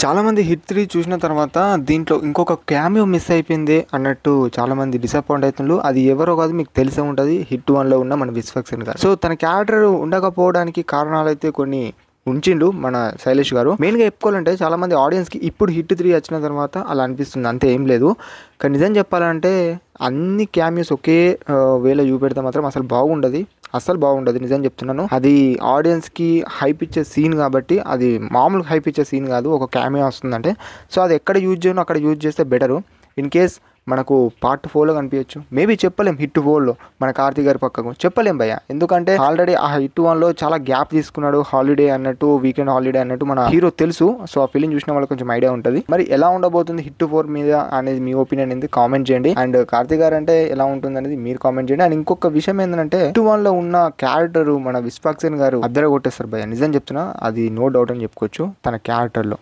చాలామంది 'హిట్ 3' చూసిన తర్వాత దీంట్లో ఇంకొక క్యామియో మిస్ అయిపోయిందే అన్నట్టు చాలామంది డిసప్పాయింట్ అవుతున్నారు. అది ఎవరో కాదు, మీకు తెలిసే ఉంటది. 'హిట్ 1'లో ఉన్న మన విశ్వక్సేన్ గారు. సో తన క్యారెక్టర్ ఉండకపోవడానికి కారణాలైతే కొన్ని ఉంచిండు మన శైలేష్ గారు. మెయిన్‌గా చెప్పుకోవాలంటే చాలామంది ఆడియన్స్‌కి ఇప్పుడు 'హిట్ 3' వచ్చిన తర్వాత అలా అనిపిస్తుంది. అంతే, ఏం లేదు. కానీ నిజం చెప్పాలంటే అన్ని క్యామియోస్ ఒకే వేలో చూపెడితే మాత్రం అసలు బాగుండదు. అస్సలు బాగుండదు, నిజం చెప్తున్నాను. అది ఆడియన్స్‌కి హైప్ ఇచ్చే సీన్ కాబట్టి, అది మామూలుగా హైప్ ఇచ్చే సీన్ కాదు. ఒక క్యామియో వస్తుందంటే సో అది ఎక్కడ యూజ్ చేయనో అక్కడ యూజ్ చేస్తే బెటరు. ఇన్ కేస్ మనకు పార్ట్ 4లో కనిపించచ్చు, మేబీ చెప్పలేం. 'హిట్ 4'లో మన కార్తీక్ గారి పక్కకు చెప్పలేం భయ్య. ఎందుకంటే ఆల్రెడీ ఆ 'హిట్ 1'లో చాలా గ్యాప్ తీసుకున్నాడు. హాలిడే అన్నట్టు, వీకెండ్ హాలిడే అన్నట్టు మన హీరో తెలుసు. సో ఆ ఫిలిం చూసిన వాళ్ళకి కొంచెం ఐడియా ఉంటుంది. మరి ఎలా ఉండబోతుంది 'హిట్ 4' మీద అనేది మీ ఒపీనియన్ ఏంది కామెంట్ చేయండి. అండ్ కార్తీక్ గారు అంటే ఎలా ఉంటుంది అనేది మీరు కామెంట్ చేయండి. అండ్ ఇంకొక విషయం ఏంటంటే 'హిట్ 1'లో ఉన్న క్యారెక్టర్ మన విశ్వక్సేన్ గారు అద్దర కొట్టేస్తారు భయ్య. నిజం చెప్తున్నా, అది నో డౌట్ అని చెప్పుకోవచ్చు తన క్యారెక్టర్లో.